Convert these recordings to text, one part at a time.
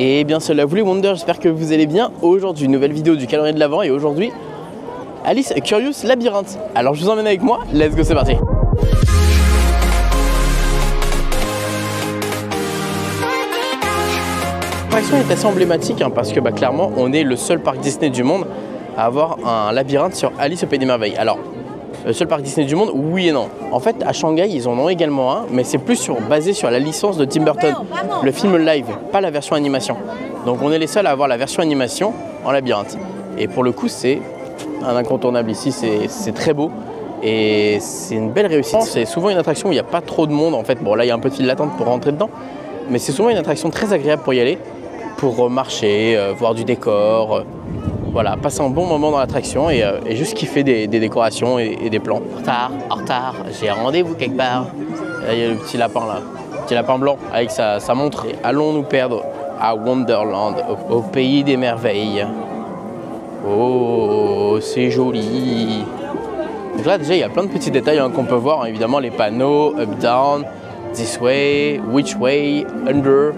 Et bien salut à vous les Wonders, j'espère que vous allez bien. Aujourd'hui, une nouvelle vidéo du calendrier de l'Avent et aujourd'hui, Alice Curious Labyrinthe. Alors je vous emmène avec moi, let's go, c'est parti. L'attraction est assez emblématique parce que clairement, on est le seul parc Disney du monde à avoir un labyrinthe sur Alice au Pays des Merveilles. Alors, le seul parc Disney du monde, oui et non. En fait, à Shanghai, ils en ont également un, mais c'est plus basé sur la licence de Tim Burton, le film live, pas la version animation. Donc on est les seuls à avoir la version animation en labyrinthe. Et pour le coup, c'est un incontournable ici, c'est très beau. Et c'est une belle réussite. C'est souvent une attraction où il n'y a pas trop de monde en fait. Bon là, il y a un peu de file d'attente pour rentrer dedans. Mais c'est souvent une attraction très agréable pour y aller, pour marcher, voir du décor. Voilà, passer un bon moment dans l'attraction et juste kiffer des décorations et des plans. En retard, j'ai rendez-vous quelque part. Là, il y a le petit lapin là, le petit lapin blanc avec sa montre. Et allons nous perdre à Wonderland, au pays des merveilles. Oh, c'est joli. Donc là déjà, il y a plein de petits détails qu'on peut voir, évidemment les panneaux, up, down, this way, which way, under,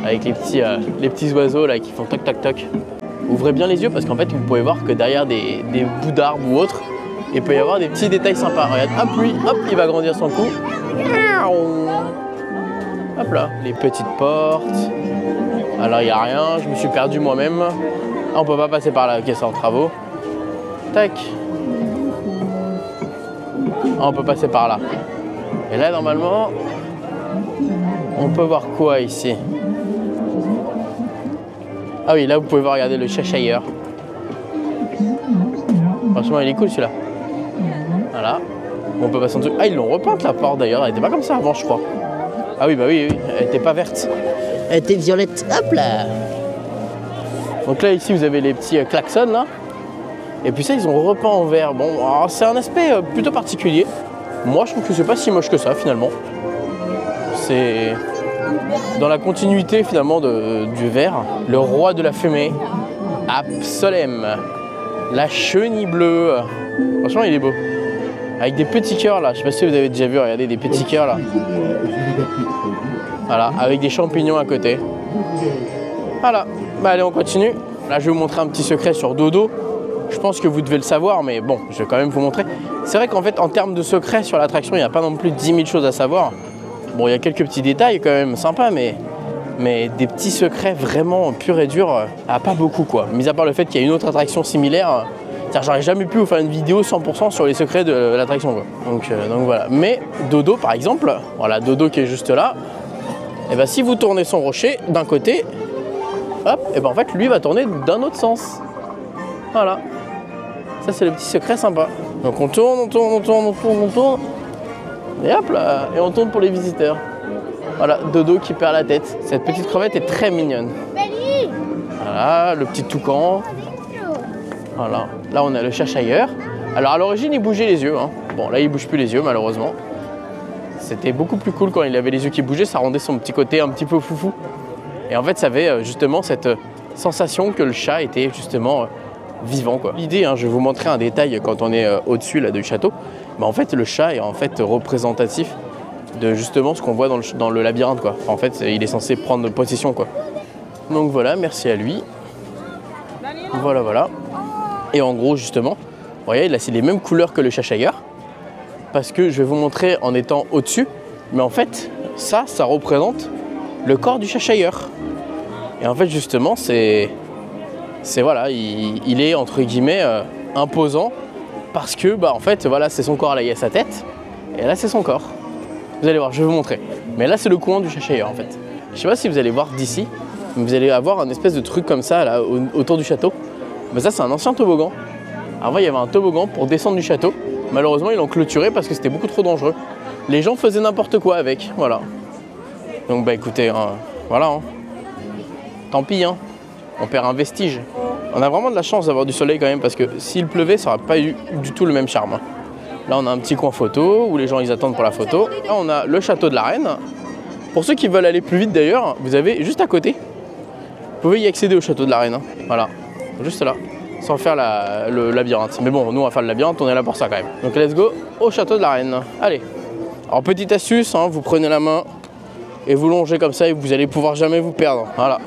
avec les petits oiseaux là qui font toc toc toc. Ouvrez bien les yeux parce qu'en fait vous pouvez voir que derrière des bouts d'arbres ou autres, il peut y avoir des petits détails sympas. Regarde, hop, lui, hop, il va grandir son cou. Hop là, les petites portes. Alors il n'y a rien, je me suis perdu moi-même. Ah, on peut pas passer par là, ok, c'est en travaux. Tac. Ah, on peut passer par là. Et là normalement, on peut voir quoi ici? Ah oui, là vous pouvez voir, regarder le Cheshire. Franchement, il est cool celui-là. Voilà. On peut passer en dessous. Ah, ils l'ont repeinte la porte d'ailleurs. Elle était pas comme ça avant, je crois. Ah oui, bah oui, oui. Elle était pas verte. Elle était violette. Hop là. Donc là, ici, vous avez les petits klaxons là. Et puis ça, ils ont repeint en vert. Bon, c'est un aspect plutôt particulier. Moi, je trouve que c'est pas si moche que ça finalement. C'est dans la continuité finalement du vert, le roi de la fumée, Absolem, la chenille bleue. Franchement, il est beau. Avec des petits cœurs là, je sais pas si vous avez déjà vu, regardez des petits cœurs là. Voilà, avec des champignons à côté. Voilà, bah allez, on continue. Là, je vais vous montrer un petit secret sur Dodo. Je pense que vous devez le savoir, mais bon, je vais quand même vous montrer. C'est vrai qu'en fait, en termes de secrets sur l'attraction, il n'y a pas non plus 10 000 choses à savoir. Bon, il y a quelques petits détails quand même sympas, mais des petits secrets vraiment purs et durs, pas beaucoup quoi. Mis à part le fait qu'il y a une autre attraction similaire, j'aurais jamais pu vous faire une vidéo 100% sur les secrets de l'attraction quoi. Donc voilà. Mais Dodo par exemple, voilà Dodo qui est juste là, et ben si vous tournez son rocher d'un côté, hop, et ben en fait lui va tourner d'un autre sens. Voilà. Ça c'est le petit secret sympa. Donc on tourne, on tourne, on tourne, on tourne, on tourne. Et hop là, et on tourne pour les visiteurs. Voilà, Dodo qui perd la tête. Cette petite crevette est très mignonne. Voilà, le petit toucan. Voilà, là on a le Cheshire. Alors à l'origine il bougeait les yeux. Bon là il bouge plus les yeux malheureusement. C'était beaucoup plus cool quand il avait les yeux qui bougeaient, ça rendait son petit côté un petit peu foufou. Et en fait ça avait justement cette sensation que le chat était justement vivant quoi. L'idée, je vais vous montrer un détail quand on est au-dessus là du château. En fait le chat est en fait représentatif de justement ce qu'on voit dans le labyrinthe quoi. En fait il est censé prendre possession quoi. Donc voilà, merci à lui. Voilà voilà. Et en gros justement, vous voyez là c'est les mêmes couleurs que le Cheshire. Parce que je vais vous montrer en étant au-dessus. Mais en fait ça représente le corps du Cheshire. Et en fait justement c'est voilà, il est entre guillemets imposant. Parce que en fait voilà, c'est son corps là, il y a sa tête. Et là c'est son corps. Vous allez voir, je vais vous montrer. Mais là c'est le coin du Cheshire en fait. Je sais pas si vous allez voir d'ici, mais vous allez avoir un espèce de truc comme ça là autour du château. Mais ça c'est un ancien toboggan. Avant il y avait un toboggan pour descendre du château. Malheureusement ils l'ont clôturé parce que c'était beaucoup trop dangereux. Les gens faisaient n'importe quoi avec, voilà. Donc écoutez, voilà. Tant pis, on perd un vestige. On a vraiment de la chance d'avoir du soleil quand même parce que s'il pleuvait ça n'aurait pas eu du tout le même charme. Là on a un petit coin photo où les gens ils attendent pour la photo. Là on a le château de la reine. Pour ceux qui veulent aller plus vite d'ailleurs, vous avez juste à côté. Vous pouvez y accéder au château de la reine. Voilà, juste là, sans faire le labyrinthe. Mais bon, nous on va faire le labyrinthe, on est là pour ça quand même. Donc let's go au château de la reine. Allez. Alors petite astuce, vous prenez la main et vous longez comme ça et vous allez pouvoir jamais vous perdre. Voilà.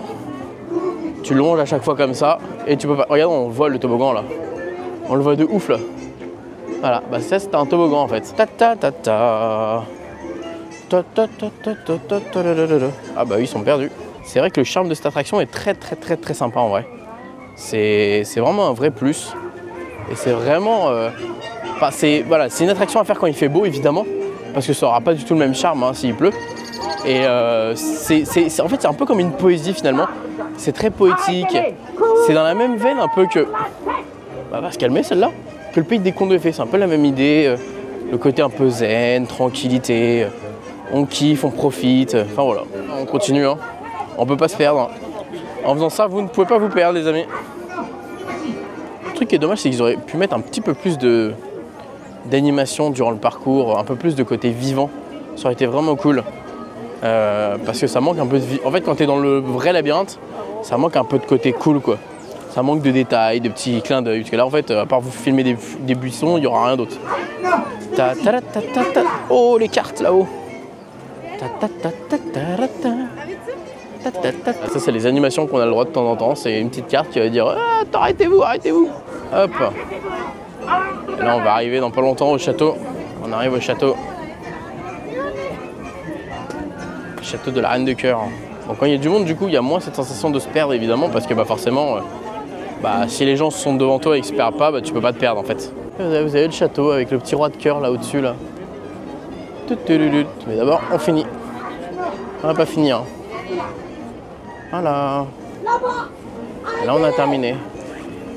Tu longes à chaque fois comme ça et tu peux pas. Regarde, on voit le toboggan là. On le voit de ouf là. Voilà, bah ça c'était un toboggan en fait. Ta ta ta ta. Ta ta ta ta ta ta ta. Ah bah oui, ils sont perdus. C'est vrai que le charme de cette attraction est très sympa en vrai. C'est vraiment un vrai plus. Et c'est vraiment... Enfin, voilà, c'est une attraction à faire quand il fait beau évidemment. Parce que ça n'aura pas du tout le même charme hein, s'il pleut. Et en fait c'est un peu comme une poésie finalement. C'est très poétique. C'est dans la même veine un peu que... Bah, va se calmer celle-là. Que le pays des contes de fées. C'est un peu la même idée. Le côté un peu zen, tranquillité. On kiffe, on profite. Enfin voilà, on continue. Hein. On peut pas se perdre. Hein. En faisant ça, vous ne pouvez pas vous perdre les amis. Le truc qui est dommage, c'est qu'ils auraient pu mettre un petit peu plus d'animation durant le parcours. Un peu plus de côté vivant. Ça aurait été vraiment cool. Parce que ça manque un peu de vie. En fait, quand tu es dans le vrai labyrinthe, ça manque un peu de côté cool quoi. Ça manque de détails, de petits clins d'œil. Parce que là, en fait, à part vous filmer des buissons, il n'y aura rien d'autre. Oh, les cartes là-haut. Ça, c'est les animations qu'on a le droit de temps en temps. C'est une petite carte qui va dire arrêtez-vous, arrêtez-vous. Hop. Et là, on va arriver dans pas longtemps au château. On arrive au château. Château de la Reine de Cœur. Donc quand il y a du monde, du coup, il y a moins cette sensation de se perdre, évidemment, parce que forcément, si les gens sont devant toi et qu'ils se perdent pas, tu peux pas te perdre, en fait. Vous avez le château avec le petit roi de cœur là au-dessus, là. Mais d'abord, on finit. On va pas finir. Voilà. Et là, on a terminé.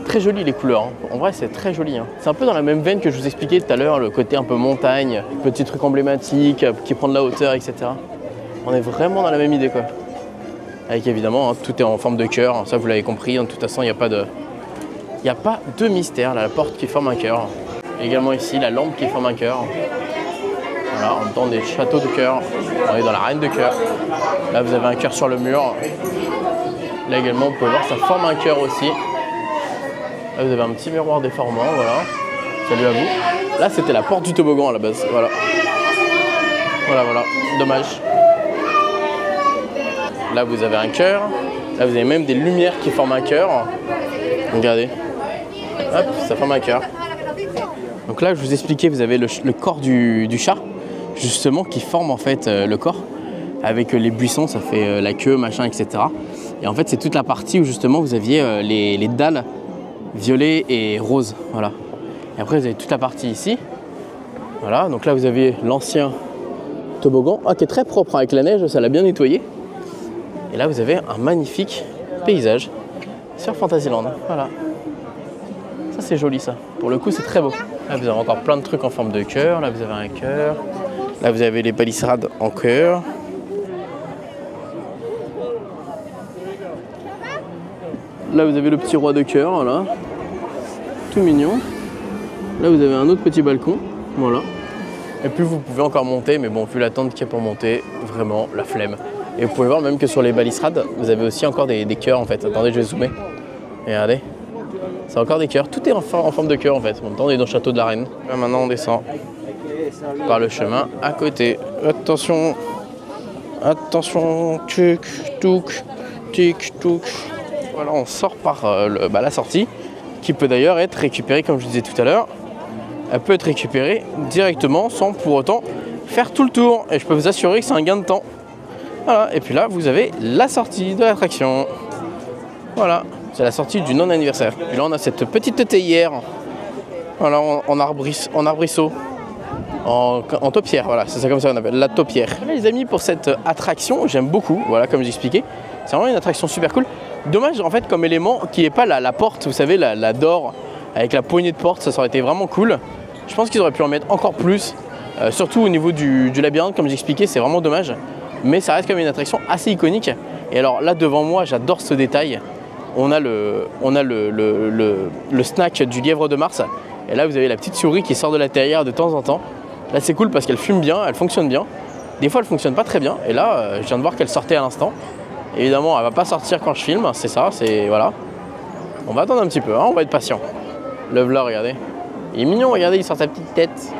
Très joli les couleurs. Hein. En vrai, c'est très joli. Hein. C'est un peu dans la même veine que je vous expliquais tout à l'heure, le côté un peu montagne, petit truc emblématique qui prend de la hauteur, etc. On est vraiment dans la même idée, quoi. Avec évidemment, hein, tout est en forme de cœur. Ça, vous l'avez compris. De toute façon, il n'y a pas de mystère. Là, la porte qui forme un cœur. Également ici, la lampe qui forme un cœur. Voilà, en même temps des châteaux de cœur. On est dans la Reine de Cœur. Là, vous avez un cœur sur le mur. Là également, vous pouvez voir, ça forme un cœur aussi. Là, vous avez un petit miroir déformant, voilà. Salut à vous. Là, c'était la porte du toboggan à la base, voilà. Voilà, dommage. Là, vous avez un cœur. Là, vous avez même des lumières qui forment un cœur. Regardez. Hop, ça forme un cœur. Donc là, je vous expliquais, vous avez le corps du chat, justement, qui forme en fait le corps. Avec les buissons, ça fait la queue, machin, etc. Et en fait, c'est toute la partie où justement, vous aviez les dalles violet et rose. Voilà. Et après, vous avez toute la partie ici. Voilà. Donc là, vous avez l'ancien toboggan, qui est très propre avec la neige, ça l'a bien nettoyé. Et là, vous avez un magnifique paysage sur Fantasyland. Voilà. Ça, c'est joli, ça. Pour le coup, c'est très beau. Là, vous avez encore plein de trucs en forme de cœur. Là, vous avez un cœur. Là, vous avez les palissades en cœur. Là, vous avez le petit roi de cœur, voilà. Tout mignon. Là, vous avez un autre petit balcon. Voilà. Et puis, vous pouvez encore monter. Mais bon, vu la tente qu'il y a pour monter, vraiment, la flemme. Et vous pouvez voir même que sur les balustrades, vous avez aussi encore des cœurs, en fait. Attendez, je vais zoomer. Et regardez. C'est encore des cœurs. Tout est en forme de cœur, en fait. En même temps, on est dans le château de la Reine. Là, maintenant, on descend par le chemin à côté. Attention. Attention. Tic, touc. Tic, touc. Voilà, on sort par la sortie, qui peut d'ailleurs être récupérée, comme je disais tout à l'heure. Elle peut être récupérée directement, sans pour autant faire tout le tour. Et je peux vous assurer que c'est un gain de temps. Voilà, et puis là, vous avez la sortie de l'attraction. Voilà, c'est la sortie du non-anniversaire. Et là, on a cette petite théière, voilà, en arbrisseau, en taupière, voilà, c'est ça comme ça qu'on appelle, la taupière. Là, les amis, pour cette attraction, j'aime beaucoup, voilà, comme j'expliquais. C'est vraiment une attraction super cool. Dommage, en fait, comme élément, qu'il n'y ait pas la porte, vous savez, la d'or, avec la poignée de porte, ça aurait été vraiment cool. Je pense qu'ils auraient pu en mettre encore plus, surtout au niveau du labyrinthe, comme j'expliquais, c'est vraiment dommage. Mais ça reste quand même une attraction assez iconique. Et alors là, devant moi, j'adore ce détail. On a le snack du lièvre de Mars. Et là, vous avez la petite souris qui sort de la terrière de temps en temps. Là, c'est cool parce qu'elle fume bien, elle fonctionne bien. Des fois, elle fonctionne pas très bien. Et là, je viens de voir qu'elle sortait à l'instant. Évidemment, elle va pas sortir quand je filme, c'est ça, voilà. On va attendre un petit peu, hein, on va être patient. Le vlog, regardez. Il est mignon, regardez, il sort sa petite tête.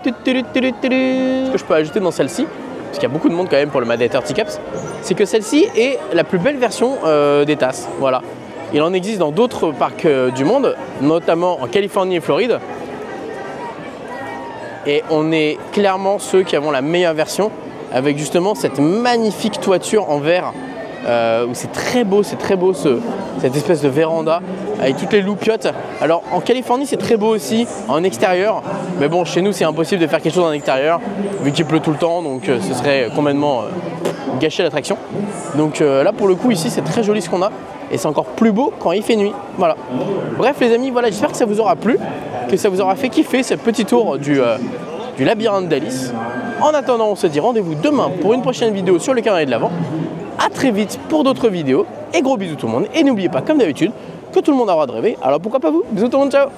Ce que je peux ajouter dans celle-ci, parce qu'il y a beaucoup de monde quand même pour le Mad 30 Cups, c'est que celle-ci est la plus belle version des tasses. Voilà. Il en existe dans d'autres parcs du monde, notamment en Californie et Floride. Et on est clairement ceux qui avons la meilleure version, avec justement cette magnifique toiture en verre. C'est très beau cette espèce de véranda avec toutes les loupiottes. Alors en Californie c'est très beau aussi en extérieur, mais bon chez nous c'est impossible de faire quelque chose en extérieur vu qu'il pleut tout le temps, donc ce serait complètement gâcher l'attraction. Donc là pour le coup ici c'est très joli ce qu'on a et c'est encore plus beau quand il fait nuit. Voilà. Bref les amis, voilà, j'espère que ça vous aura plu, que ça vous aura fait kiffer ce petit tour du labyrinthe d'Alice. En attendant on se dit rendez-vous demain pour une prochaine vidéo sur le calendrier de l'Avent. A très vite pour d'autres vidéos et gros bisous tout le monde, et n'oubliez pas comme d'habitude que tout le monde a le droit de rêver, alors pourquoi pas vous. Bisous tout le monde, ciao.